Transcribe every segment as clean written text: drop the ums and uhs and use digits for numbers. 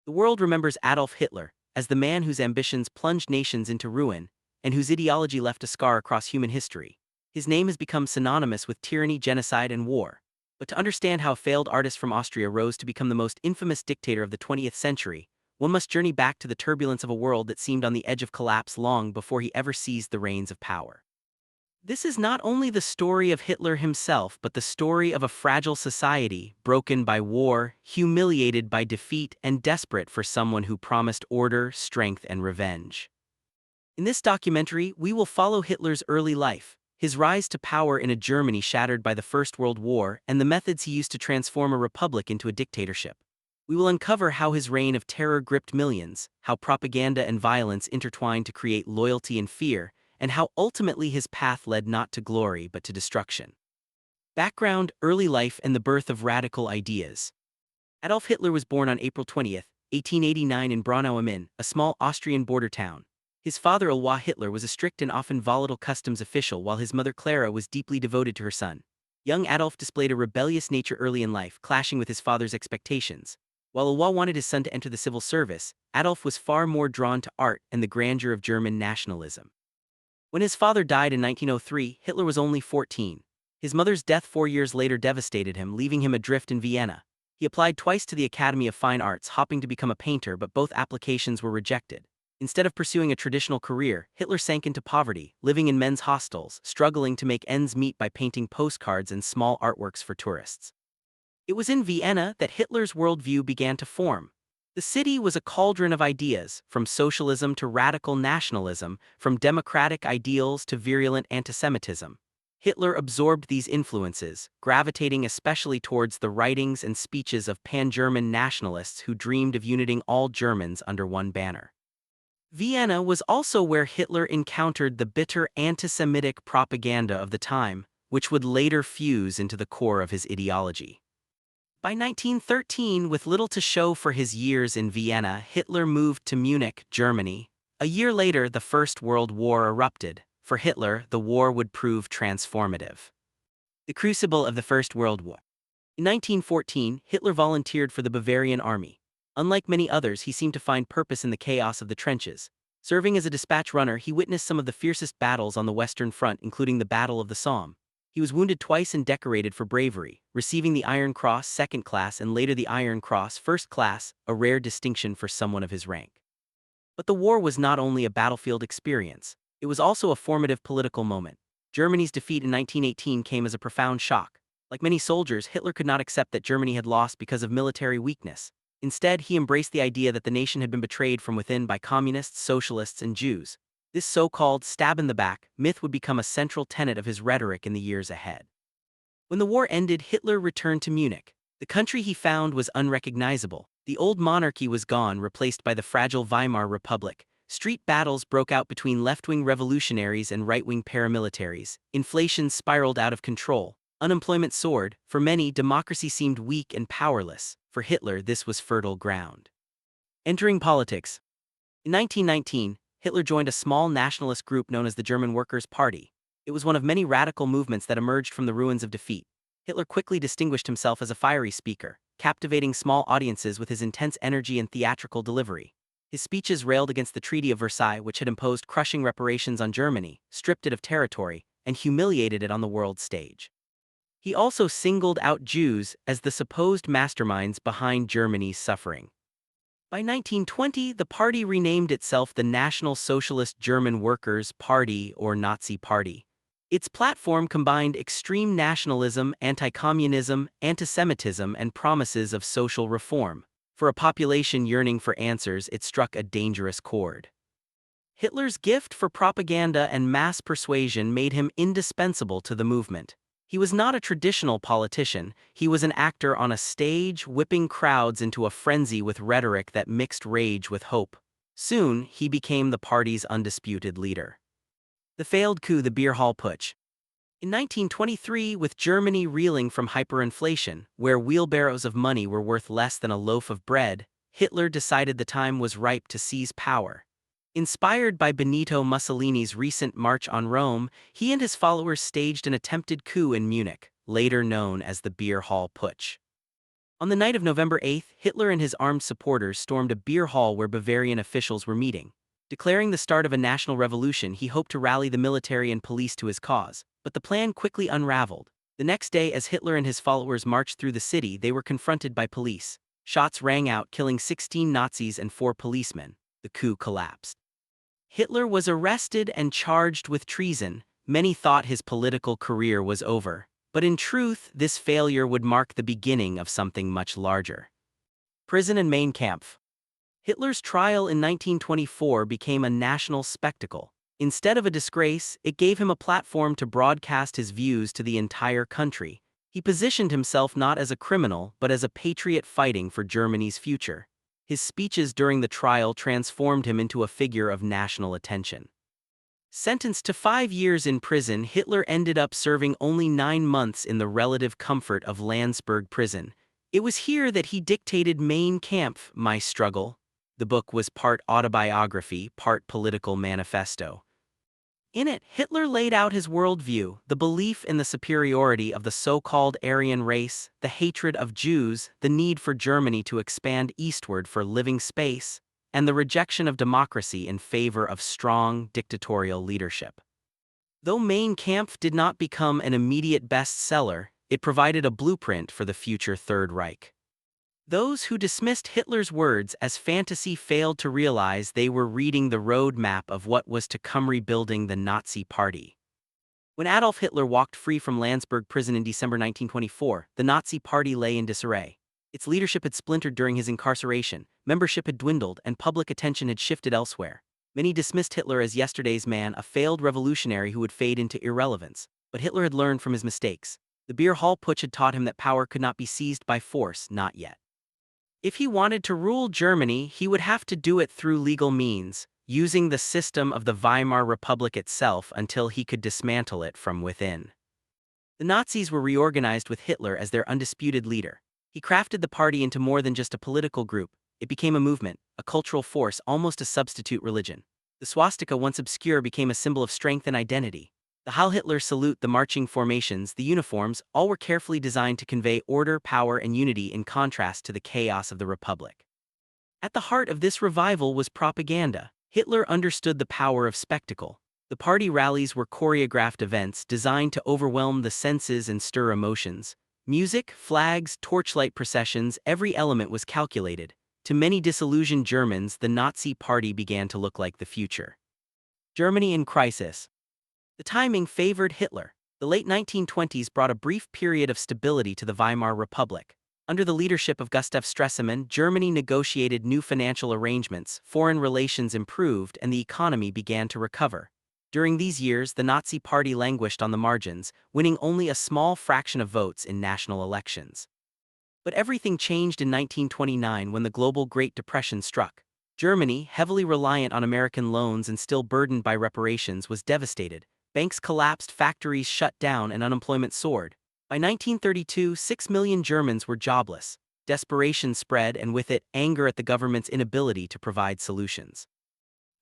The world remembers Adolf Hitler as the man whose ambitions plunged nations into ruin and whose ideology left a scar across human history. His name has become synonymous with tyranny, genocide, and war. But to understand how a failed artist from Austria rose to become the most infamous dictator of the 20th century, one must journey back to the turbulence of a world that seemed on the edge of collapse long before he ever seized the reins of power. This is not only the story of Hitler himself, but the story of a fragile society, broken by war, humiliated by defeat, and desperate for someone who promised order, strength, and revenge. In this documentary, we will follow Hitler's early life, his rise to power in a Germany shattered by the First World War, and the methods he used to transform a republic into a dictatorship. We will uncover how his reign of terror gripped millions, how propaganda and violence intertwined to create loyalty and fear, and how ultimately his path led not to glory but to destruction. Background, early life, and the birth of radical ideas. Adolf Hitler was born on April 20, 1889 in Braunau am Inn, a small Austrian border town. His father Wwiihistory was a strict and often volatile customs official, while his mother Clara was deeply devoted to her son. Young Adolf displayed a rebellious nature early in life, clashing with his father's expectations. While Wwiihistory wanted his son to enter the civil service, Adolf was far more drawn to art and the grandeur of German nationalism. When his father died in 1903, Hitler was only 14. His mother's death 4 years later devastated him, leaving him adrift in Vienna. He applied twice to the Academy of Fine Arts, hoping to become a painter, but both applications were rejected. Instead of pursuing a traditional career, Hitler sank into poverty, living in men's hostels, struggling to make ends meet by painting postcards and small artworks for tourists. It was in Vienna that Hitler's worldview began to form. The city was a cauldron of ideas, from socialism to radical nationalism, from democratic ideals to virulent antisemitism. Hitler absorbed these influences, gravitating especially towards the writings and speeches of pan-German nationalists who dreamed of uniting all Germans under one banner. Vienna was also where Hitler encountered the bitter anti-Semitic propaganda of the time, which would later fuse into the core of his ideology. By 1913, with little to show for his years in Vienna, Hitler moved to Munich, Germany. A year later, the First World War erupted. For Hitler, the war would prove transformative. The crucible of the First World War. In 1914, Hitler volunteered for the Bavarian army. Unlike many others, he seemed to find purpose in the chaos of the trenches. Serving as a dispatch runner, he witnessed some of the fiercest battles on the Western Front, including the Battle of the Somme. He was wounded twice and decorated for bravery, receiving the Iron Cross Second Class and later the Iron Cross First Class, a rare distinction for someone of his rank. But the war was not only a battlefield experience, it was also a formative political moment. Germany's defeat in 1918 came as a profound shock. Like many soldiers, Hitler could not accept that Germany had lost because of military weakness. Instead, he embraced the idea that the nation had been betrayed from within by communists, socialists, and Jews. This so-called stab-in-the-back myth would become a central tenet of his rhetoric in the years ahead. When the war ended, Hitler returned to Munich. The country he found was unrecognizable. The old monarchy was gone, replaced by the fragile Weimar Republic. Street battles broke out between left-wing revolutionaries and right-wing paramilitaries. Inflation spiraled out of control. Unemployment soared. For many, democracy seemed weak and powerless. For Hitler, this was fertile ground. Entering politics. In 1919, Hitler joined a small nationalist group known as the German Workers' Party. It was one of many radical movements that emerged from the ruins of defeat. Hitler quickly distinguished himself as a fiery speaker, captivating small audiences with his intense energy and theatrical delivery. His speeches railed against the Treaty of Versailles, which had imposed crushing reparations on Germany, stripped it of territory, and humiliated it on the world stage. He also singled out Jews as the supposed masterminds behind Germany's suffering. By 1920, the party renamed itself the National Socialist German Workers' Party, or Nazi Party. Its platform combined extreme nationalism, anti-communism, antisemitism, and promises of social reform. For a population yearning for answers, it struck a dangerous chord. Hitler's gift for propaganda and mass persuasion made him indispensable to the movement. He was not a traditional politician, he was an actor on a stage, whipping crowds into a frenzy with rhetoric that mixed rage with hope. Soon, he became the party's undisputed leader. The failed coup, the beer hall putsch. In 1923, with Germany reeling from hyperinflation, where wheelbarrows of money were worth less than a loaf of bread, Hitler decided the time was ripe to seize power. Inspired by Benito Mussolini's recent march on Rome, he and his followers staged an attempted coup in Munich, later known as the beer hall putsch. On the night of November 8th, Hitler and his armed supporters stormed a beer hall where Bavarian officials were meeting. Declaring the start of a national revolution, he hoped to rally the military and police to his cause, but the plan quickly unraveled. The next day, as Hitler and his followers marched through the city, they were confronted by police. Shots rang out, killing 16 Nazis and 4 policemen. The coup collapsed. Hitler was arrested and charged with treason. Many thought his political career was over, but in truth, this failure would mark the beginning of something much larger. Prison and Mein Kampf. Hitler's trial in 1924 became a national spectacle. Instead of a disgrace, it gave him a platform to broadcast his views to the entire country. He positioned himself not as a criminal, but as a patriot fighting for Germany's future. His speeches during the trial transformed him into a figure of national attention. Sentenced to 5 years in prison, Hitler ended up serving only 9 months in the relative comfort of Landsberg prison. It was here that he dictated Mein Kampf, My Struggle. The book was part autobiography, part political manifesto. In it, Hitler laid out his worldview, the belief in the superiority of the so-called Aryan race, the hatred of Jews, the need for Germany to expand eastward for living space, and the rejection of democracy in favor of strong, dictatorial leadership. Though Mein Kampf did not become an immediate bestseller, it provided a blueprint for the future Third Reich. Those who dismissed Hitler's words as fantasy failed to realize they were reading the roadmap of what was to come, rebuilding the Nazi Party. When Adolf Hitler walked free from Landsberg prison in December 1924, the Nazi Party lay in disarray. Its leadership had splintered during his incarceration, membership had dwindled, and public attention had shifted elsewhere. Many dismissed Hitler as yesterday's man, a failed revolutionary who would fade into irrelevance. But Hitler had learned from his mistakes. The beer hall putsch had taught him that power could not be seized by force, not yet. If he wanted to rule Germany, he would have to do it through legal means, using the system of the Weimar Republic itself until he could dismantle it from within. The Nazis were reorganized with Hitler as their undisputed leader. He crafted the party into more than just a political group. It became a movement, a cultural force, almost a substitute religion. The swastika, once obscure, became a symbol of strength and identity. The Heil Hitler salute, the marching formations, the uniforms, all were carefully designed to convey order, power, and unity in contrast to the chaos of the Republic. At the heart of this revival was propaganda. Hitler understood the power of spectacle. The party rallies were choreographed events designed to overwhelm the senses and stir emotions. Music, flags, torchlight processions, every element was calculated. To many disillusioned Germans, the Nazi Party began to look like the future. Germany in crisis. The timing favored Hitler. The late 1920s brought a brief period of stability to the Weimar Republic. Under the leadership of Gustav Stresemann, Germany negotiated new financial arrangements, foreign relations improved, and the economy began to recover. During these years, the Nazi Party languished on the margins, winning only a small fraction of votes in national elections. But everything changed in 1929 when the global Great Depression struck. Germany, heavily reliant on American loans and still burdened by reparations, was devastated. Banks collapsed, factories shut down, and unemployment soared. By 1932, 6 million Germans were jobless. Desperation spread, and with it, anger at the government's inability to provide solutions.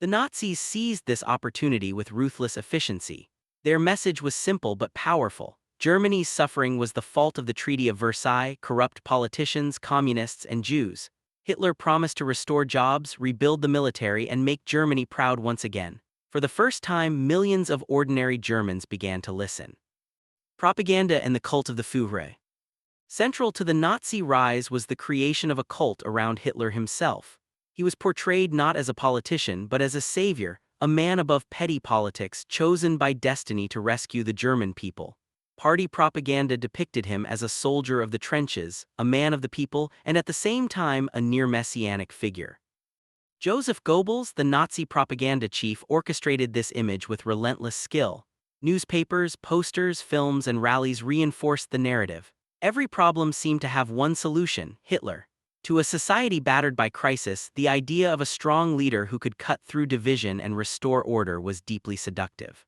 The Nazis seized this opportunity with ruthless efficiency. Their message was simple but powerful. Germany's suffering was the fault of the Treaty of Versailles, corrupt politicians, communists, and Jews. Hitler promised to restore jobs, rebuild the military, and make Germany proud once again. For the first time, millions of ordinary Germans began to listen. Propaganda and the cult of the Führer. Central to the Nazi rise was the creation of a cult around Hitler himself. He was portrayed not as a politician but as a savior, a man above petty politics, chosen by destiny to rescue the German people. Party propaganda depicted him as a soldier of the trenches, a man of the people, and at the same time a near-messianic figure. Joseph Goebbels, the Nazi propaganda chief, orchestrated this image with relentless skill. Newspapers, posters, films, and rallies reinforced the narrative. Every problem seemed to have one solution: Hitler. To a society battered by crisis, the idea of a strong leader who could cut through division and restore order was deeply seductive.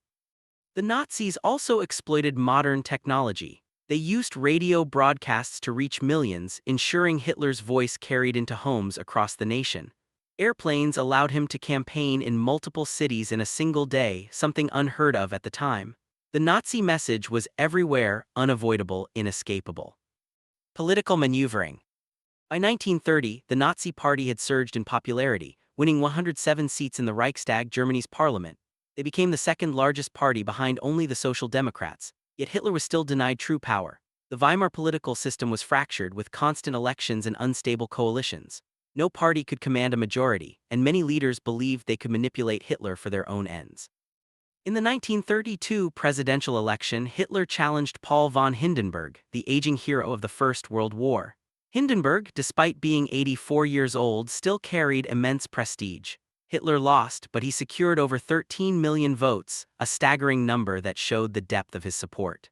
The Nazis also exploited modern technology. They used radio broadcasts to reach millions, ensuring Hitler's voice carried into homes across the nation. Airplanes allowed him to campaign in multiple cities in a single day, something unheard of at the time. The Nazi message was everywhere, unavoidable, inescapable. Political maneuvering. By 1930, the Nazi Party had surged in popularity, winning 107 seats in the Reichstag, Germany's parliament. They became the second largest party behind only the Social Democrats, yet Hitler was still denied true power. The Weimar political system was fractured with constant elections and unstable coalitions. No party could command a majority, and many leaders believed they could manipulate Hitler for their own ends. In the 1932 presidential election, Hitler challenged Paul von Hindenburg, the aging hero of the First World War. Hindenburg, despite being 84 years old, still carried immense prestige. Hitler lost, but he secured over 13 million votes, a staggering number that showed the depth of his support.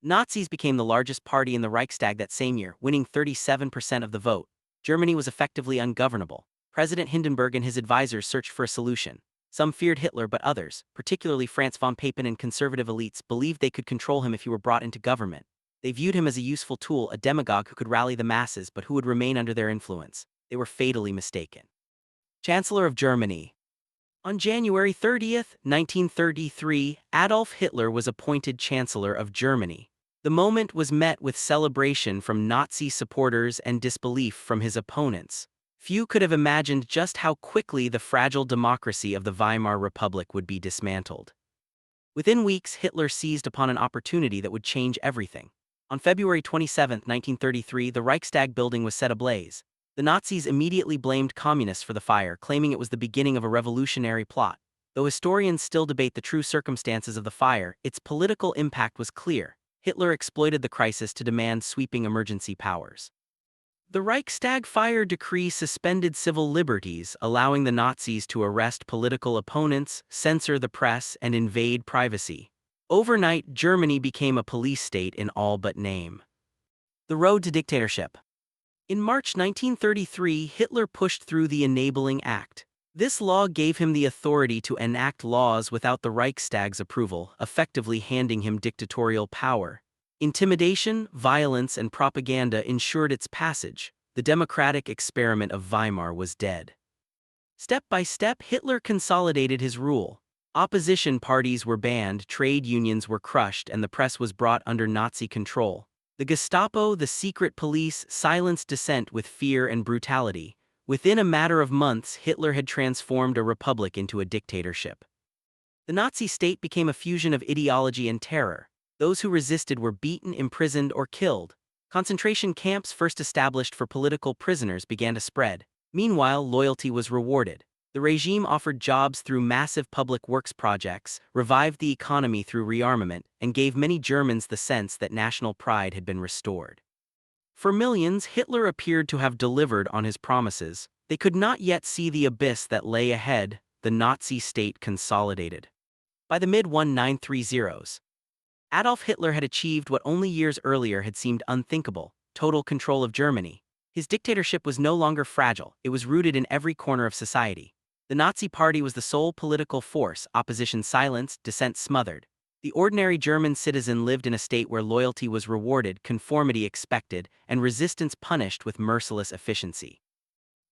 Nazis became the largest party in the Reichstag that same year, winning 37% of the vote. Germany was effectively ungovernable. President Hindenburg and his advisors searched for a solution. Some feared Hitler, but others, particularly Franz von Papen and conservative elites, believed they could control him if he were brought into government. They viewed him as a useful tool, a demagogue who could rally the masses but who would remain under their influence. They were fatally mistaken. Chancellor of Germany. On January 30, 1933, Adolf Hitler was appointed Chancellor of Germany. The moment was met with celebration from Nazi supporters and disbelief from his opponents. Few could have imagined just how quickly the fragile democracy of the Weimar Republic would be dismantled. Within weeks, Hitler seized upon an opportunity that would change everything. On February 27, 1933, the Reichstag building was set ablaze. The Nazis immediately blamed communists for the fire, claiming it was the beginning of a revolutionary plot. Though historians still debate the true circumstances of the fire, its political impact was clear. Hitler exploited the crisis to demand sweeping emergency powers. The Reichstag fire decree suspended civil liberties, allowing the Nazis to arrest political opponents, censor the press, and invade privacy. Overnight, Germany became a police state in all but name. The road to dictatorship. In March 1933, Hitler pushed through the Enabling Act. This law gave him the authority to enact laws without the Reichstag's approval, effectively handing him dictatorial power. Intimidation, violence, and propaganda ensured its passage. The democratic experiment of Weimar was dead. Step by step, Hitler consolidated his rule. Opposition parties were banned, trade unions were crushed, and the press was brought under Nazi control. The Gestapo, the secret police, silenced dissent with fear and brutality. Within a matter of months, Hitler had transformed a republic into a dictatorship. The Nazi state became a fusion of ideology and terror. Those who resisted were beaten, imprisoned, or killed. Concentration camps first established for political prisoners began to spread. Meanwhile, loyalty was rewarded. The regime offered jobs through massive public works projects, revived the economy through rearmament, and gave many Germans the sense that national pride had been restored. For millions, Hitler appeared to have delivered on his promises. They could not yet see the abyss that lay ahead. The Nazi state consolidated. By the mid-1930s, Adolf Hitler had achieved what only years earlier had seemed unthinkable: total control of Germany. His dictatorship was no longer fragile, it was rooted in every corner of society. The Nazi Party was the sole political force, opposition silenced, dissent smothered. The ordinary German citizen lived in a state where loyalty was rewarded, conformity expected, and resistance punished with merciless efficiency.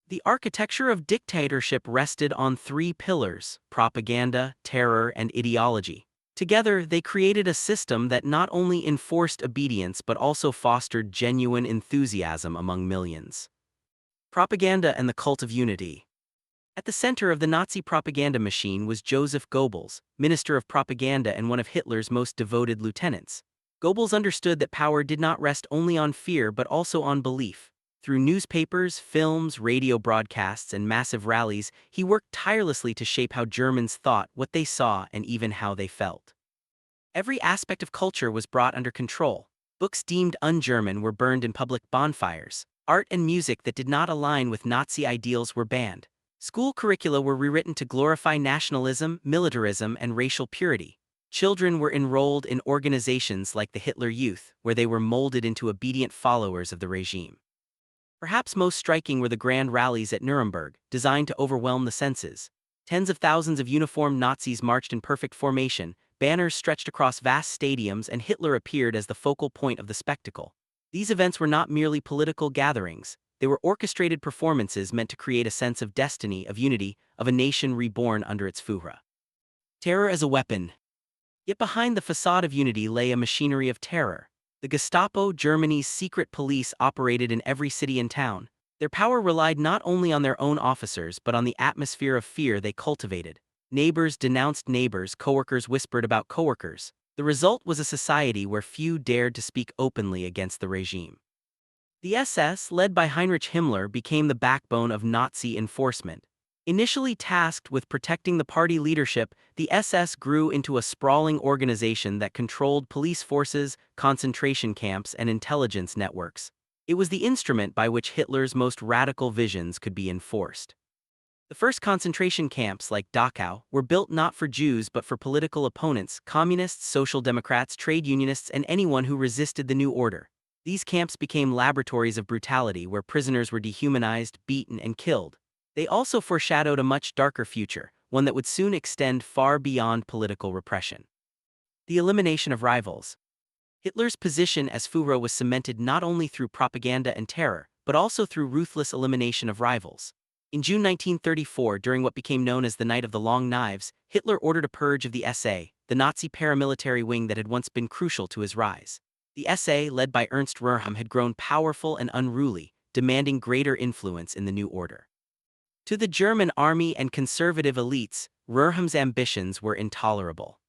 The architecture of dictatorship rested on three pillars: propaganda, terror, and ideology. Together, they created a system that not only enforced obedience but also fostered genuine enthusiasm among millions. Propaganda and the cult of unity. At the center of the Nazi propaganda machine was Joseph Goebbels, Minister of Propaganda and one of Hitler's most devoted lieutenants. Goebbels understood that power did not rest only on fear but also on belief. Through newspapers, films, radio broadcasts, and massive rallies, he worked tirelessly to shape how Germans thought, what they saw, and even how they felt. Every aspect of culture was brought under control. Books deemed un-German were burned in public bonfires. Art and music that did not align with Nazi ideals were banned. School curricula were rewritten to glorify nationalism, militarism, and racial purity. Children were enrolled in organizations like the Hitler Youth, where they were molded into obedient followers of the regime. Perhaps most striking were the grand rallies at Nuremberg, designed to overwhelm the senses. Tens of thousands of uniformed Nazis marched in perfect formation, banners stretched across vast stadiums, and Hitler appeared as the focal point of the spectacle. These events were not merely political gatherings. They were orchestrated performances meant to create a sense of destiny, of unity, of a nation reborn under its Führer. Terror as a weapon. Yet behind the facade of unity lay a machinery of terror. The Gestapo, Germany's secret police, operated in every city and town. Their power relied not only on their own officers but on the atmosphere of fear they cultivated. Neighbors denounced neighbors, coworkers whispered about coworkers. The result was a society where few dared to speak openly against the regime. The SS, led by Heinrich Himmler, became the backbone of Nazi enforcement. Initially tasked with protecting the party leadership, the SS grew into a sprawling organization that controlled police forces, concentration camps, and intelligence networks. It was the instrument by which Hitler's most radical visions could be enforced. The first concentration camps, like Dachau, were built not for Jews but for political opponents, communists, social democrats, trade unionists, and anyone who resisted the new order. These camps became laboratories of brutality where prisoners were dehumanized, beaten, and killed. They also foreshadowed a much darker future, one that would soon extend far beyond political repression. The elimination of rivals. Hitler's position as Führer was cemented not only through propaganda and terror, but also through ruthless elimination of rivals. In June 1934, during what became known as the Night of the Long Knives, Hitler ordered a purge of the SA, the Nazi paramilitary wing that had once been crucial to his rise. The SA, led by Ernst Röhrheim, had grown powerful and unruly, demanding greater influence in the new order. To the German army and conservative elites, Röhrheim's ambitions were intolerable.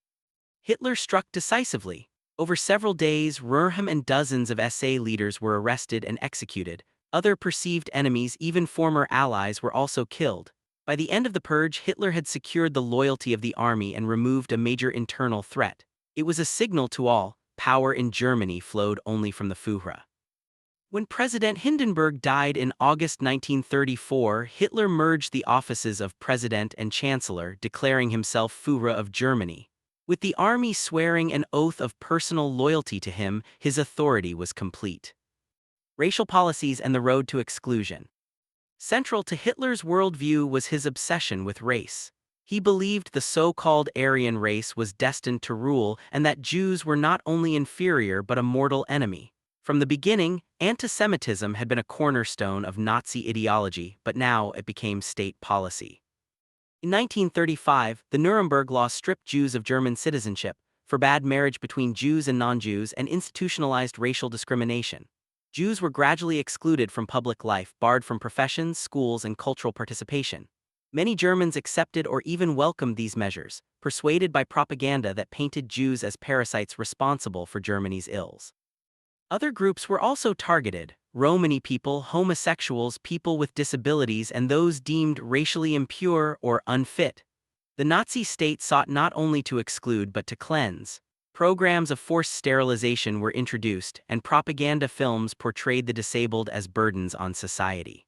Hitler struck decisively. Over several days, Röhrheim and dozens of SA leaders were arrested and executed. Other perceived enemies, even former allies, were also killed. By the end of the purge, Hitler had secured the loyalty of the army and removed a major internal threat. It was a signal to all: power in Germany flowed only from the Führer. When President Hindenburg died in August 1934, Hitler merged the offices of President and Chancellor, declaring himself Führer of Germany. With the army swearing an oath of personal loyalty to him, his authority was complete. Racial policies and the road to exclusion. Central to Hitler's worldview was his obsession with race. He believed the so-called Aryan race was destined to rule and that Jews were not only inferior but a mortal enemy. From the beginning, anti-Semitism had been a cornerstone of Nazi ideology, but now it became state policy. In 1935, the Nuremberg Law stripped Jews of German citizenship, forbade marriage between Jews and non-Jews, and institutionalized racial discrimination. Jews were gradually excluded from public life, barred from professions, schools, and cultural participation. Many Germans accepted or even welcomed these measures, persuaded by propaganda that painted Jews as parasites responsible for Germany's ills. Other groups were also targeted: Romani people, homosexuals, people with disabilities, and those deemed racially impure or unfit. The Nazi state sought not only to exclude but to cleanse. Programs of forced sterilization were introduced, and propaganda films portrayed the disabled as burdens on society.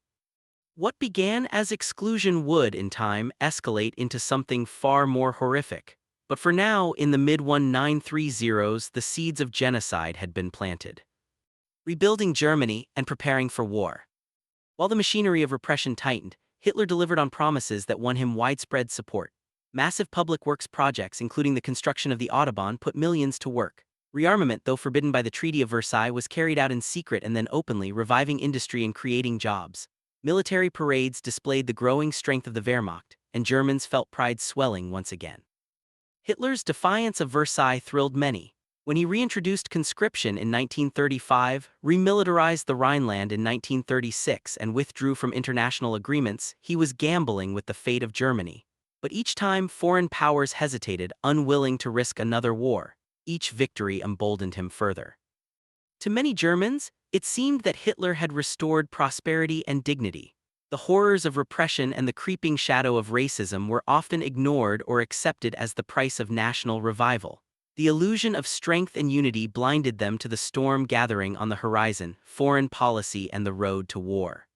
What began as exclusion would, in time, escalate into something far more horrific. But for now, in the mid-1930s, the seeds of genocide had been planted. Rebuilding Germany and preparing for war. While the machinery of repression tightened, Hitler delivered on promises that won him widespread support. Massive public works projects, including the construction of the Autobahn, put millions to work. Rearmament, though forbidden by the Treaty of Versailles, was carried out in secret and then openly, reviving industry and creating jobs. Military parades displayed the growing strength of the Wehrmacht, and Germans felt pride swelling once again. Hitler's defiance of Versailles thrilled many. When he reintroduced conscription in 1935, remilitarized the Rhineland in 1936, and withdrew from international agreements, he was gambling with the fate of Germany. But each time, foreign powers hesitated, unwilling to risk another war. Each victory emboldened him further. To many Germans, it seemed that Hitler had restored prosperity and dignity. The horrors of repression and the creeping shadow of racism were often ignored or accepted as the price of national revival. The illusion of strength and unity blinded them to the storm gathering on the horizon: foreign policy and the road to war.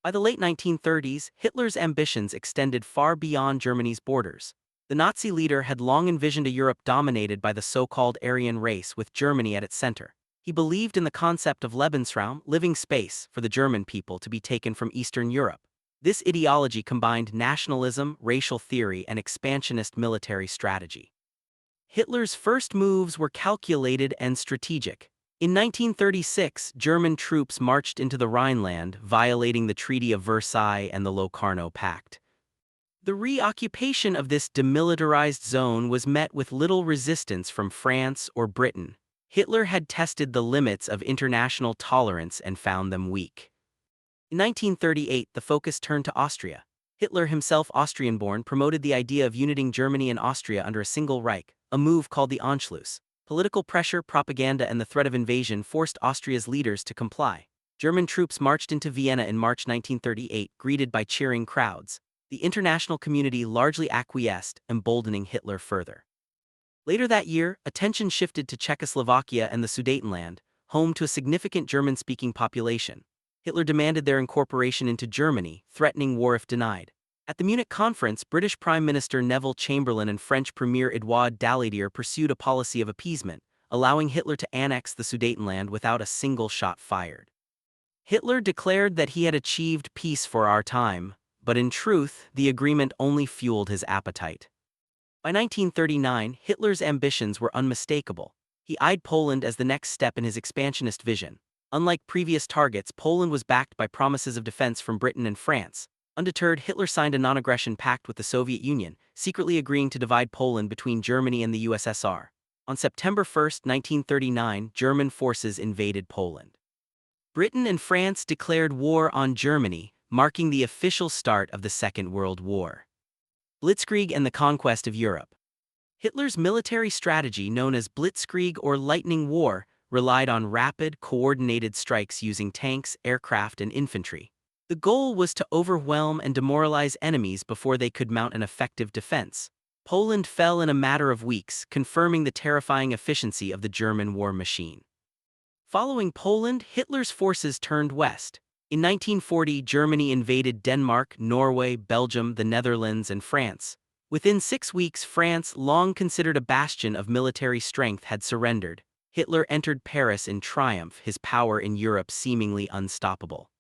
By the late 1930s, Hitler's ambitions extended far beyond Germany's borders. The Nazi leader had long envisioned a Europe dominated by the so-called Aryan race, with Germany at its center. He believed in the concept of Lebensraum, living space, for the German people to be taken from Eastern Europe. This ideology combined nationalism, racial theory, and expansionist military strategy. Hitler's first moves were calculated and strategic. In 1936, German troops marched into the Rhineland, violating the Treaty of Versailles and the Locarno Pact. The reoccupation of this demilitarized zone was met with little resistance from France or Britain. Hitler had tested the limits of international tolerance and found them weak. In 1938, the focus turned to Austria. Hitler, himself Austrian-born, promoted the idea of uniting Germany and Austria under a single Reich, a move called the Anschluss. Political pressure, propaganda, and the threat of invasion forced Austria's leaders to comply. German troops marched into Vienna in March 1938, greeted by cheering crowds. The international community largely acquiesced, emboldening Hitler further. Later that year, attention shifted to Czechoslovakia and the Sudetenland, home to a significant German-speaking population. Hitler demanded their incorporation into Germany, threatening war if denied. At the Munich conference, British Prime Minister Neville Chamberlain and French Premier Édouard Daladier pursued a policy of appeasement, allowing Hitler to annex the Sudetenland without a single shot fired. Hitler declared that he had achieved peace for our time, but in truth, the agreement only fueled his appetite. By 1939, Hitler's ambitions were unmistakable. He eyed Poland as the next step in his expansionist vision. Unlike previous targets, Poland was backed by promises of defense from Britain and France. Undeterred, Hitler signed a non-aggression pact with the Soviet Union, secretly agreeing to divide Poland between Germany and the USSR. On September 1, 1939, German forces invaded Poland. Britain and France declared war on Germany, marking the official start of the Second World War. Blitzkrieg and the conquest of Europe. Hitler's military strategy, known as Blitzkrieg or Lightning War, relied on rapid, coordinated strikes using tanks, aircraft, and infantry. The goal was to overwhelm and demoralize enemies before they could mount an effective defense. Poland fell in a matter of weeks, confirming the terrifying efficiency of the German war machine. Following Poland, Hitler's forces turned west. In 1940, Germany invaded Denmark, Norway, Belgium, the Netherlands, and France. Within 6 weeks, France, long considered a bastion of military strength, had surrendered. Hitler entered Paris in triumph, his power in Europe seemingly unstoppable.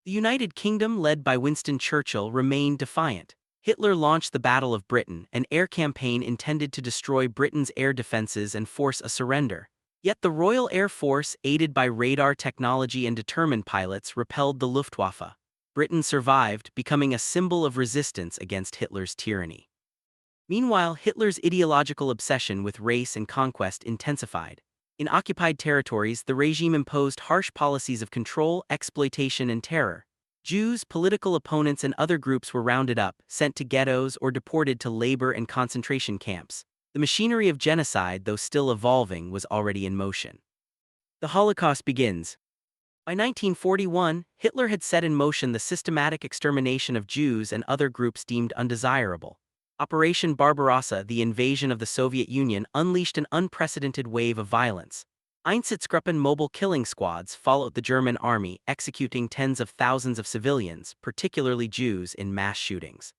The United Kingdom, led by Winston Churchill, remained defiant. Hitler launched the Battle of Britain, an air campaign intended to destroy Britain's air defenses and force a surrender. Yet the Royal Air Force, aided by radar technology and determined pilots, repelled the Luftwaffe. Britain survived, becoming a symbol of resistance against Hitler's tyranny. Meanwhile, Hitler's ideological obsession with race and conquest intensified. In occupied territories, the regime imposed harsh policies of control, exploitation, and terror. Jews, political opponents, and other groups were rounded up, sent to ghettos, or deported to labor and concentration camps. The machinery of genocide, though still evolving, was already in motion. The Holocaust begins. By 1941, Hitler had set in motion the systematic extermination of Jews and other groups deemed undesirable. Operation Barbarossa, the invasion of the Soviet Union, unleashed an unprecedented wave of violence. Einsatzgruppen mobile killing squads followed the German army, executing tens of thousands of civilians, particularly Jews, in mass shootings.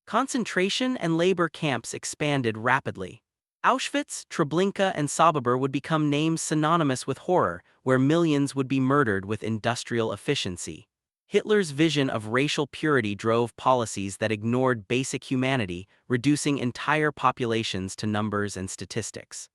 Concentration and labor camps expanded rapidly. Auschwitz, Treblinka, and Sobibor would become names synonymous with horror, where millions would be murdered with industrial efficiency. Hitler's vision of racial purity drove policies that ignored basic humanity, reducing entire populations to numbers and statistics.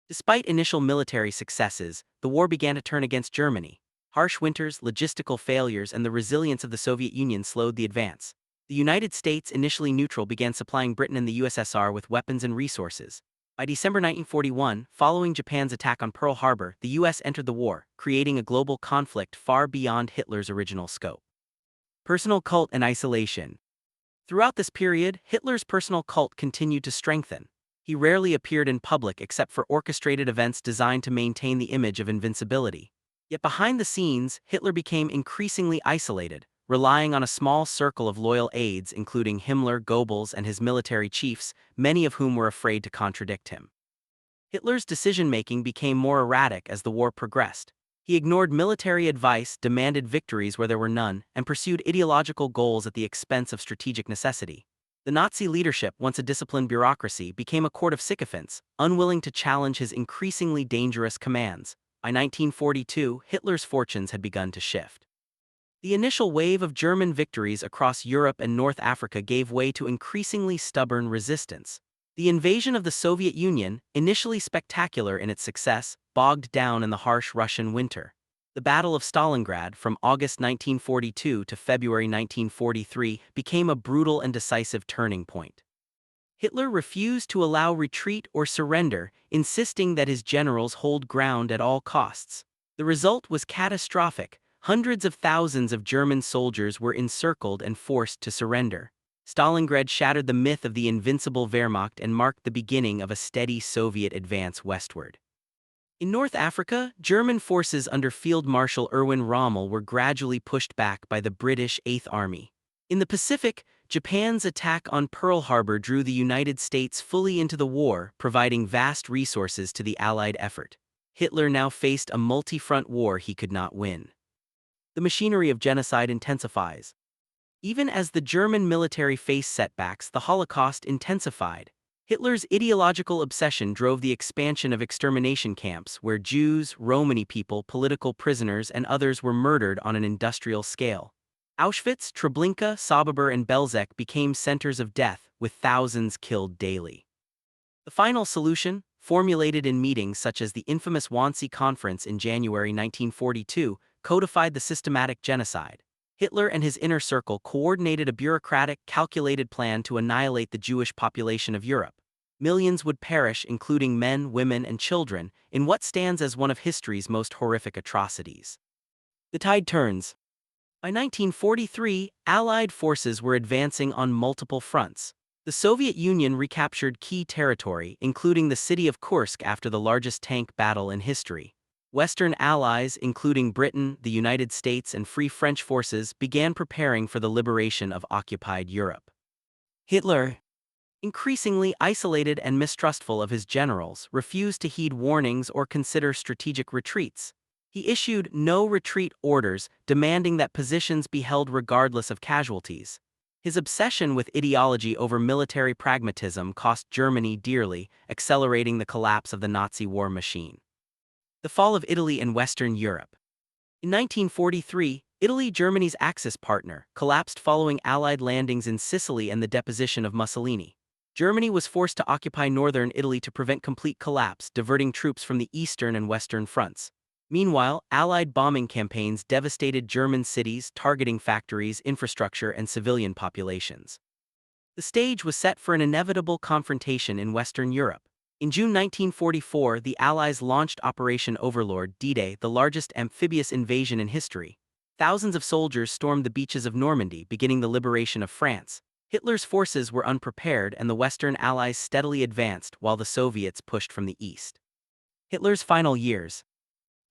Despite initial military successes, the war began to turn against Germany. Harsh winters, logistical failures, and the resilience of the Soviet Union slowed the advance. The United States, initially neutral, began supplying Britain and the USSR with weapons and resources. By December 1941, following Japan's attack on Pearl Harbor, the US entered the war, creating a global conflict far beyond Hitler's original scope. Personal cult and isolation. Throughout this period, Hitler's personal cult continued to strengthen. He rarely appeared in public except for orchestrated events designed to maintain the image of invincibility. Yet behind the scenes, Hitler became increasingly isolated, relying on a small circle of loyal aides including Himmler, Goebbels, and his military chiefs, many of whom were afraid to contradict him. Hitler's decision-making became more erratic as the war progressed. He ignored military advice, demanded victories where there were none, and pursued ideological goals at the expense of strategic necessity. The Nazi leadership, once a disciplined bureaucracy, became a court of sycophants, unwilling to challenge his increasingly dangerous commands. By 1942, Hitler's fortunes had begun to shift. The initial wave of German victories across Europe and North Africa gave way to increasingly stubborn resistance. The invasion of the Soviet Union, initially spectacular in its success, bogged down in the harsh Russian winter. The Battle of Stalingrad, from August 1942 to February 1943, became a brutal and decisive turning point. Hitler refused to allow retreat or surrender, insisting that his generals hold ground at all costs. The result was catastrophic. Hundreds of thousands of German soldiers were encircled and forced to surrender. Stalingrad shattered the myth of the invincible Wehrmacht and marked the beginning of a steady Soviet advance westward. In North Africa, German forces under Field Marshal Erwin Rommel were gradually pushed back by the British Eighth Army. In the Pacific, Japan's attack on Pearl Harbor drew the United States fully into the war, providing vast resources to the Allied effort. Hitler now faced a multi-front war he could not win. The machinery of genocide intensifies. Even as the German military faced setbacks, the Holocaust intensified. Hitler's ideological obsession drove the expansion of extermination camps where Jews, Romani people, political prisoners, and others were murdered on an industrial scale. Auschwitz, Treblinka, Sobibor, and Belzec became centers of death, with thousands killed daily. The final solution, formulated in meetings such as the infamous Wannsee Conference in January 1942, codified the systematic genocide. Hitler and his inner circle coordinated a bureaucratic, calculated plan to annihilate the Jewish population of Europe. Millions would perish, including men, women, and children, in what stands as one of history's most horrific atrocities. The tide turns. By 1943, Allied forces were advancing on multiple fronts. The Soviet Union recaptured key territory, including the city of Kursk after the largest tank battle in history. Western allies, including Britain, the United States, and Free French forces, began preparing for the liberation of occupied Europe. Hitler, increasingly isolated and mistrustful of his generals, refused to heed warnings or consider strategic retreats. He issued no-retreat orders, demanding that positions be held regardless of casualties. His obsession with ideology over military pragmatism cost Germany dearly, accelerating the collapse of the Nazi war machine. The fall of Italy and Western Europe. In 1943, Italy, Germany's Axis partner, collapsed following Allied landings in Sicily and the deposition of Mussolini. Germany was forced to occupy northern Italy to prevent complete collapse, diverting troops from the eastern and western fronts. Meanwhile, Allied bombing campaigns devastated German cities, targeting factories, infrastructure, and civilian populations. The stage was set for an inevitable confrontation in Western Europe. In June 1944, the Allies launched Operation Overlord D-Day, the largest amphibious invasion in history. Thousands of soldiers stormed the beaches of Normandy, beginning the liberation of France. Hitler's forces were unprepared and the Western Allies steadily advanced while the Soviets pushed from the east. Hitler's final years.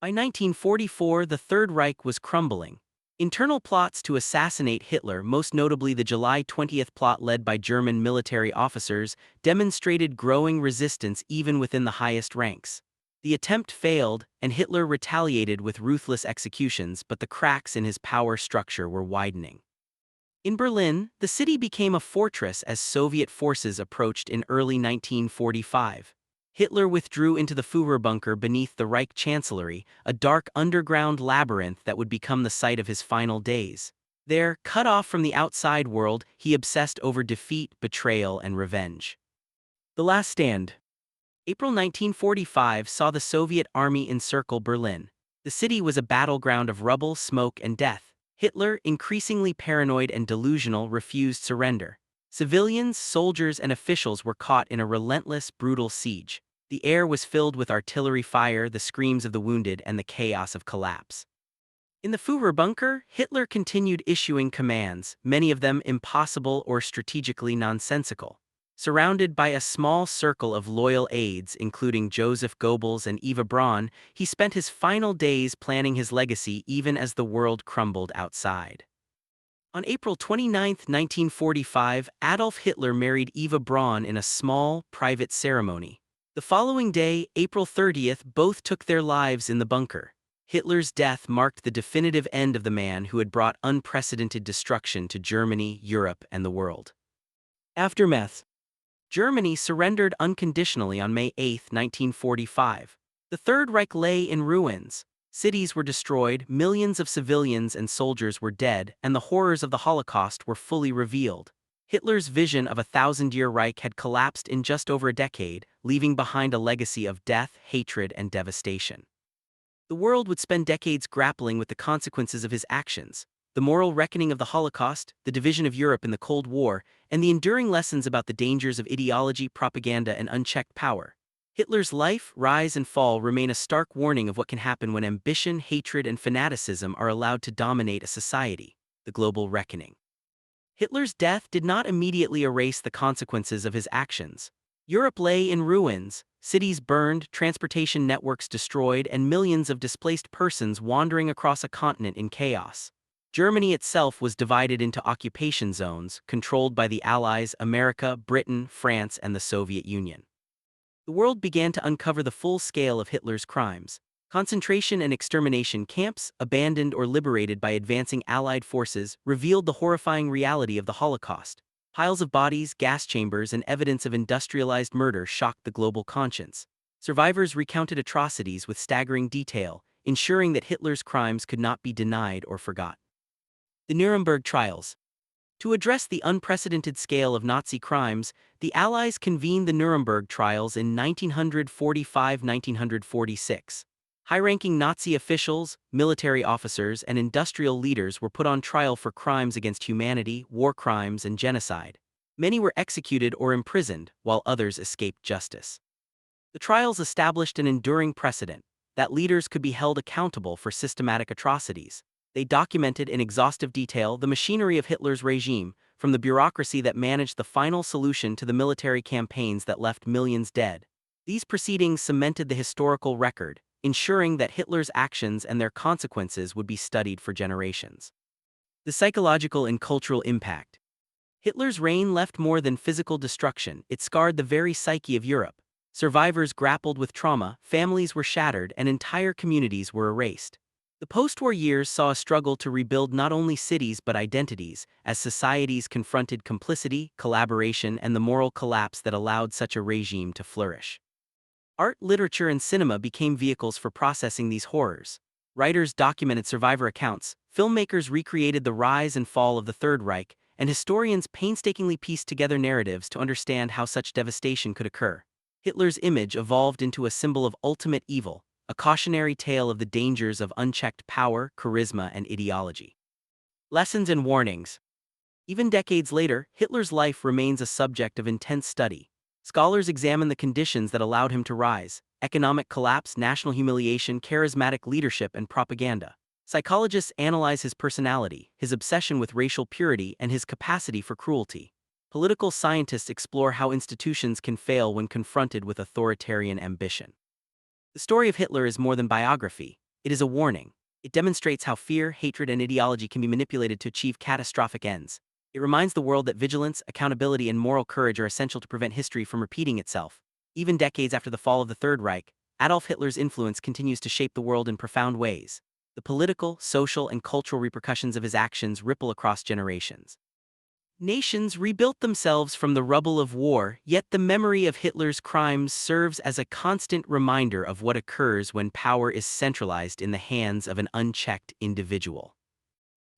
By 1944, the Third Reich was crumbling. Internal plots to assassinate Hitler, most notably the July 20th plot led by German military officers, demonstrated growing resistance even within the highest ranks. The attempt failed, and Hitler retaliated with ruthless executions, but the cracks in his power structure were widening. In Berlin, the city became a fortress as Soviet forces approached in early 1945. Hitler withdrew into the Führerbunker beneath the Reich Chancellery, a dark underground labyrinth that would become the site of his final days. There, cut off from the outside world, he obsessed over defeat, betrayal, and revenge. The Last Stand. April 1945 saw the Soviet army encircle Berlin. The city was a battleground of rubble, smoke, and death. Hitler, increasingly paranoid and delusional, refused surrender. Civilians, soldiers, and officials were caught in a relentless, brutal siege. The air was filled with artillery fire, the screams of the wounded, and the chaos of collapse. In the Führerbunker, Hitler continued issuing commands, many of them impossible or strategically nonsensical. Surrounded by a small circle of loyal aides, including Joseph Goebbels and Eva Braun, he spent his final days planning his legacy even as the world crumbled outside. On April 29, 1945, Adolf Hitler married Eva Braun in a small, private ceremony. The following day, April 30th, both took their lives in the bunker. Hitler's death marked the definitive end of the man who had brought unprecedented destruction to Germany, Europe, and the world. Aftermath. Germany surrendered unconditionally on May 8, 1945. The Third Reich lay in ruins. Cities were destroyed, millions of civilians and soldiers were dead, and the horrors of the Holocaust were fully revealed. Hitler's vision of a thousand-year Reich had collapsed in just over a decade, leaving behind a legacy of death, hatred, and devastation. The world would spend decades grappling with the consequences of his actions. the moral reckoning of the Holocaust, the division of Europe in the Cold War, and the enduring lessons about the dangers of ideology, propaganda, and unchecked power. Hitler's life, rise, and fall remain a stark warning of what can happen when ambition, hatred, and fanaticism are allowed to dominate a society, the global reckoning. Hitler's death did not immediately erase the consequences of his actions. Europe lay in ruins, cities burned, transportation networks destroyed, and millions of displaced persons wandering across a continent in chaos. Germany itself was divided into occupation zones, controlled by the Allies, America, Britain, France, and the Soviet Union. The world began to uncover the full scale of Hitler's crimes. Concentration and extermination camps, abandoned or liberated by advancing Allied forces, revealed the horrifying reality of the Holocaust. Piles of bodies, gas chambers, and evidence of industrialized murder shocked the global conscience. Survivors recounted atrocities with staggering detail, ensuring that Hitler's crimes could not be denied or forgotten. The Nuremberg Trials. To address the unprecedented scale of Nazi crimes, the Allies convened the Nuremberg Trials in 1945–1946. High-ranking Nazi officials, military officers, and industrial leaders were put on trial for crimes against humanity, war crimes, and genocide. Many were executed or imprisoned, while others escaped justice. The trials established an enduring precedent that leaders could be held accountable for systematic atrocities. They documented in exhaustive detail the machinery of Hitler's regime, from the bureaucracy that managed the final solution to the military campaigns that left millions dead. These proceedings cemented the historical record, ensuring that Hitler's actions and their consequences would be studied for generations. The psychological and cultural impact. Hitler's reign left more than physical destruction, it scarred the very psyche of Europe. Survivors grappled with trauma, families were shattered, and entire communities were erased. The post-war years saw a struggle to rebuild not only cities but identities, as societies confronted complicity, collaboration, and the moral collapse that allowed such a regime to flourish. Art, literature, and cinema became vehicles for processing these horrors. Writers documented survivor accounts, filmmakers recreated the rise and fall of the Third Reich, and historians painstakingly pieced together narratives to understand how such devastation could occur. Hitler's image evolved into a symbol of ultimate evil, a cautionary tale of the dangers of unchecked power, charisma, and ideology. Lessons and warnings. Even decades later, Hitler's life remains a subject of intense study. Scholars examine the conditions that allowed him to rise: economic collapse, national humiliation, charismatic leadership, and propaganda. Psychologists analyze his personality, his obsession with racial purity, and his capacity for cruelty. Political scientists explore how institutions can fail when confronted with authoritarian ambition. The story of Hitler is more than biography, it is a warning. It demonstrates how fear, hatred, and ideology can be manipulated to achieve catastrophic ends. It reminds the world that vigilance, accountability, and moral courage are essential to prevent history from repeating itself. Even decades after the fall of the Third Reich, Adolf Hitler's influence continues to shape the world in profound ways. The political, social, and cultural repercussions of his actions ripple across generations. Nations rebuilt themselves from the rubble of war, yet the memory of Hitler's crimes serves as a constant reminder of what occurs when power is centralized in the hands of an unchecked individual.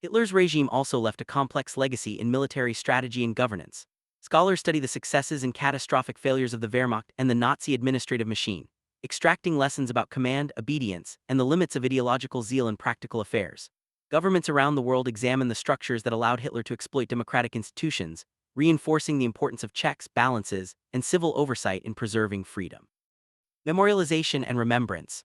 Hitler's regime also left a complex legacy in military strategy and governance. Scholars study the successes and catastrophic failures of the Wehrmacht and the Nazi administrative machine, extracting lessons about command, obedience, and the limits of ideological zeal in practical affairs. Governments around the world examine the structures that allowed Hitler to exploit democratic institutions, reinforcing the importance of checks, balances, and civil oversight in preserving freedom. Memorialization and remembrance.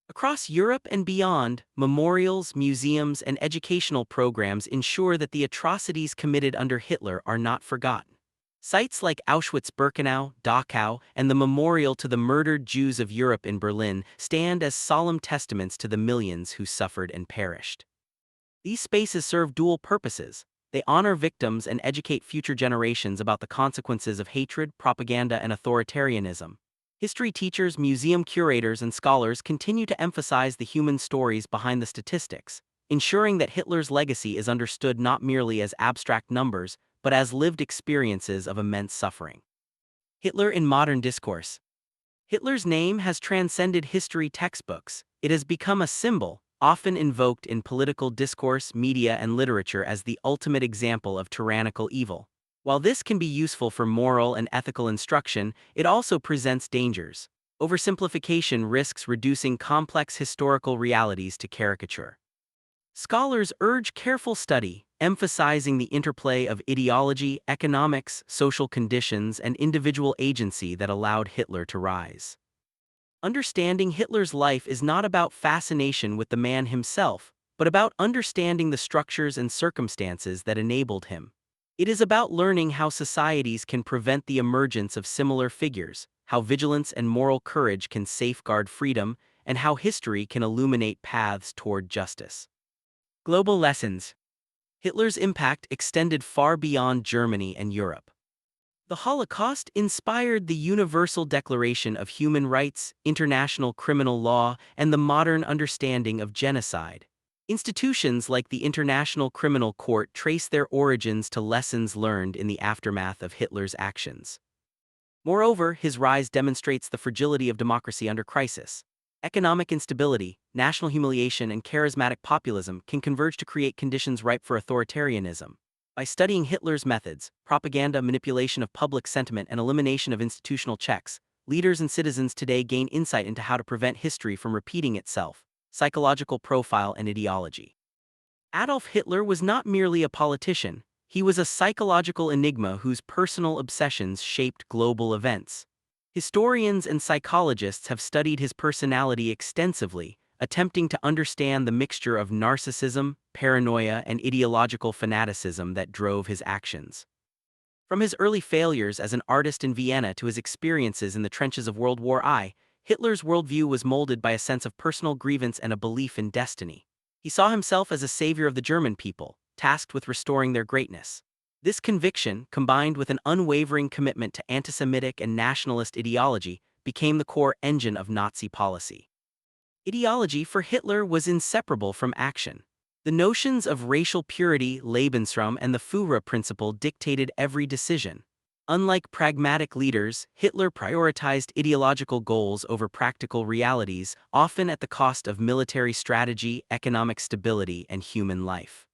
Across Europe and beyond, memorials, museums, and educational programs ensure that the atrocities committed under Hitler are not forgotten. Sites like Auschwitz-Birkenau, Dachau, and the Memorial to the Murdered Jews of Europe in Berlin stand as solemn testaments to the millions who suffered and perished. These spaces serve dual purposes. They honor victims and educate future generations about the consequences of hatred, propaganda, and authoritarianism. History teachers, museum curators, and scholars continue to emphasize the human stories behind the statistics, ensuring that Hitler's legacy is understood not merely as abstract numbers, but as lived experiences of immense suffering. Hitler in modern discourse. Hitler's name has transcended history textbooks. It has become a symbol, often invoked in political discourse, media, and literature as the ultimate example of tyrannical evil. While this can be useful for moral and ethical instruction, it also presents dangers. Oversimplification risks reducing complex historical realities to caricature. Scholars urge careful study, emphasizing the interplay of ideology, economics, social conditions, and individual agency that allowed Hitler to rise. Understanding Hitler's life is not about fascination with the man himself, but about understanding the structures and circumstances that enabled him. It is about learning how societies can prevent the emergence of similar figures, how vigilance and moral courage can safeguard freedom, and how history can illuminate paths toward justice. Global lessons. Hitler's impact extended far beyond Germany and Europe. The Holocaust inspired the Universal Declaration of Human Rights, international criminal law, and the modern understanding of genocide. Institutions like the International Criminal Court trace their origins to lessons learned in the aftermath of Hitler's actions. Moreover, his rise demonstrates the fragility of democracy under crisis. Economic instability, national humiliation, and charismatic populism can converge to create conditions ripe for authoritarianism. By studying Hitler's methods, propaganda, manipulation of public sentiment, and elimination of institutional checks, leaders and citizens today gain insight into how to prevent history from repeating itself. Psychological profile and ideology. Adolf Hitler was not merely a politician, he was a psychological enigma whose personal obsessions shaped global events. Historians and psychologists have studied his personality extensively, attempting to understand the mixture of narcissism, paranoia, and ideological fanaticism that drove his actions. From his early failures as an artist in Vienna to his experiences in the trenches of World War I, Hitler's worldview was molded by a sense of personal grievance and a belief in destiny. He saw himself as a savior of the German people, tasked with restoring their greatness. This conviction, combined with an unwavering commitment to anti-Semitic and nationalist ideology, became the core engine of Nazi policy. Ideology for Hitler was inseparable from action. The notions of racial purity, Lebensraum, and the Führer principle dictated every decision. Unlike pragmatic leaders, Hitler prioritized ideological goals over practical realities, often at the cost of military strategy, economic stability, and human life.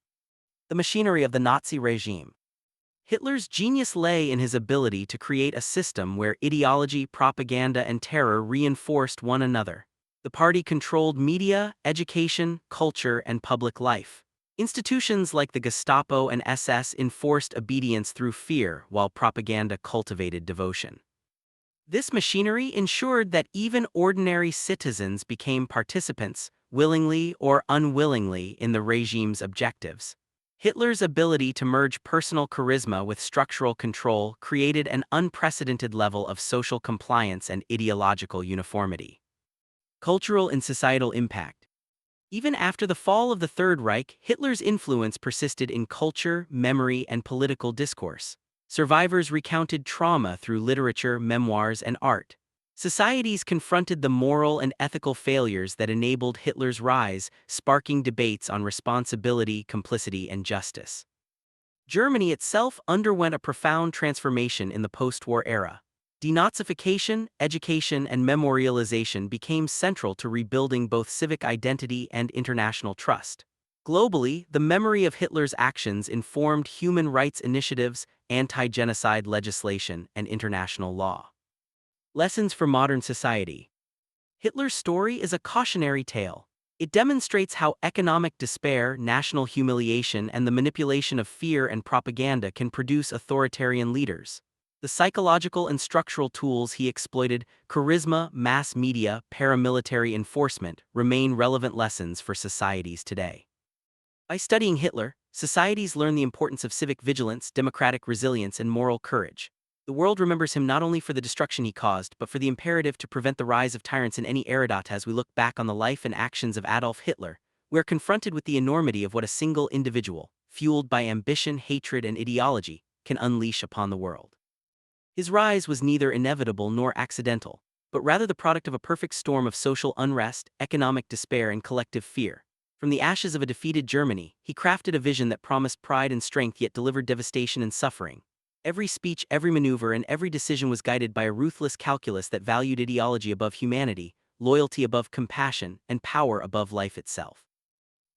The machinery of the Nazi regime. Hitler's genius lay in his ability to create a system where ideology, propaganda, and terror reinforced one another. The party controlled media, education, culture, and public life. Institutions like the Gestapo and SS enforced obedience through fear, while propaganda cultivated devotion. This machinery ensured that even ordinary citizens became participants, willingly or unwillingly, in the regime's objectives. Hitler's ability to merge personal charisma with structural control created an unprecedented level of social compliance and ideological uniformity. Cultural and societal impact. Even after the fall of the Third Reich, Hitler's influence persisted in culture, memory, and political discourse. Survivors recounted trauma through literature, memoirs, and art. Societies confronted the moral and ethical failures that enabled Hitler's rise, sparking debates on responsibility, complicity, and justice. Germany itself underwent a profound transformation in the post-war era. Denazification, education, and memorialization became central to rebuilding both civic identity and international trust. Globally, the memory of Hitler's actions informed human rights initiatives, anti-genocide legislation, and international law. Lessons for modern society. Hitler's story is a cautionary tale. It demonstrates how economic despair, national humiliation, and the manipulation of fear and propaganda can produce authoritarian leaders. The psychological and structural tools he exploited, charisma, mass media, paramilitary enforcement, remain relevant lessons for societies today. By studying Hitler, societies learn the importance of civic vigilance, democratic resilience, and moral courage. The world remembers him not only for the destruction he caused, but for the imperative to prevent the rise of tyrants in any era. As we look back on the life and actions of Adolf Hitler, we are confronted with the enormity of what a single individual, fueled by ambition, hatred, and ideology, can unleash upon the world. His rise was neither inevitable nor accidental, but rather the product of a perfect storm of social unrest, economic despair, and collective fear. From the ashes of a defeated Germany, he crafted a vision that promised pride and strength yet delivered devastation and suffering. Every speech, every maneuver, and every decision was guided by a ruthless calculus that valued ideology above humanity, loyalty above compassion, and power above life itself.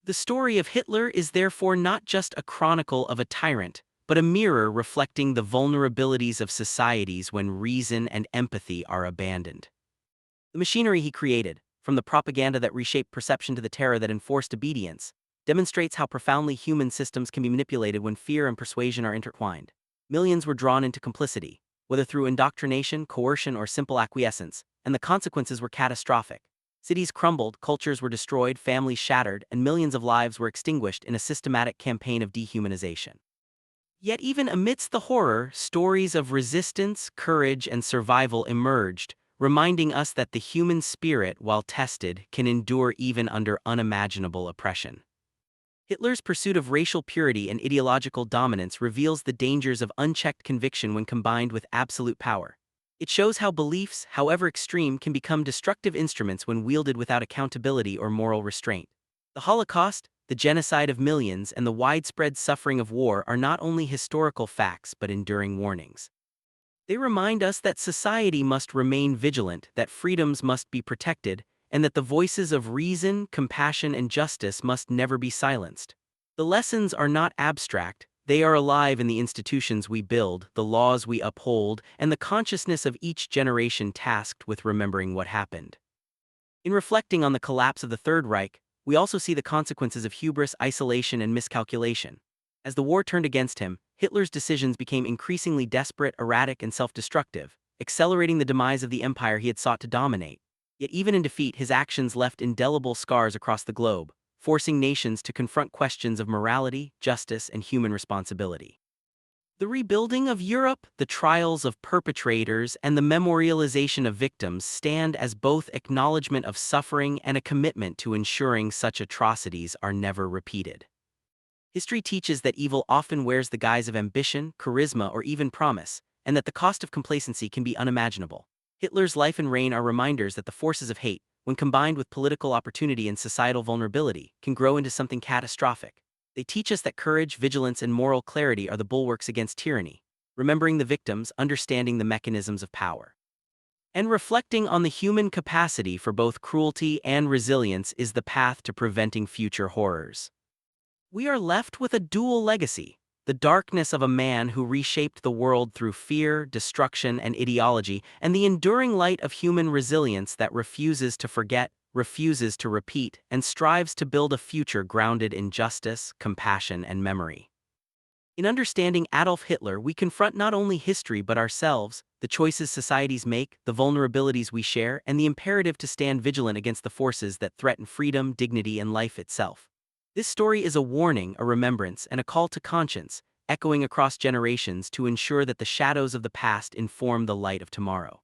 The story of Hitler is therefore not just a chronicle of a tyrant, but a mirror reflecting the vulnerabilities of societies when reason and empathy are abandoned. The machinery he created, from the propaganda that reshaped perception to the terror that enforced obedience, demonstrates how profoundly human systems can be manipulated when fear and persuasion are intertwined. Millions were drawn into complicity, whether through indoctrination, coercion, or simple acquiescence, and the consequences were catastrophic. Cities crumbled, cultures were destroyed, families shattered, and millions of lives were extinguished in a systematic campaign of dehumanization. Yet even amidst the horror, stories of resistance, courage, and survival emerged, reminding us that the human spirit, while tested, can endure even under unimaginable oppression. Hitler's pursuit of racial purity and ideological dominance reveals the dangers of unchecked conviction when combined with absolute power. It shows how beliefs, however extreme, can become destructive instruments when wielded without accountability or moral restraint. The Holocaust, the genocide of millions, and the widespread suffering of war are not only historical facts but enduring warnings. They remind us that society must remain vigilant, that freedoms must be protected, and that the voices of reason, compassion, and justice must never be silenced. The lessons are not abstract, they are alive in the institutions we build, the laws we uphold, and the consciousness of each generation tasked with remembering what happened. In reflecting on the collapse of the Third Reich, we also see the consequences of hubris, isolation, and miscalculation. As the war turned against him, Hitler's decisions became increasingly desperate, erratic, and self-destructive, accelerating the demise of the empire he had sought to dominate. Yet even in defeat, his actions left indelible scars across the globe, forcing nations to confront questions of morality, justice, and human responsibility. The rebuilding of Europe, the trials of perpetrators, and the memorialization of victims stand as both acknowledgement of suffering and a commitment to ensuring such atrocities are never repeated. History teaches that evil often wears the guise of ambition, charisma, or even promise, and that the cost of complacency can be unimaginable. Hitler's life and reign are reminders that the forces of hate, when combined with political opportunity and societal vulnerability, can grow into something catastrophic. They teach us that courage, vigilance, and moral clarity are the bulwarks against tyranny, remembering the victims, understanding the mechanisms of power. And reflecting on the human capacity for both cruelty and resilience is the path to preventing future horrors. We are left with a dual legacy: the darkness of a man who reshaped the world through fear, destruction, and ideology, and the enduring light of human resilience that refuses to forget, refuses to repeat, and strives to build a future grounded in justice, compassion, and memory. In understanding Adolf Hitler, we confront not only history but ourselves, the choices societies make, the vulnerabilities we share, and the imperative to stand vigilant against the forces that threaten freedom, dignity, and life itself. This story is a warning, a remembrance, and a call to conscience, echoing across generations to ensure that the shadows of the past inform the light of tomorrow.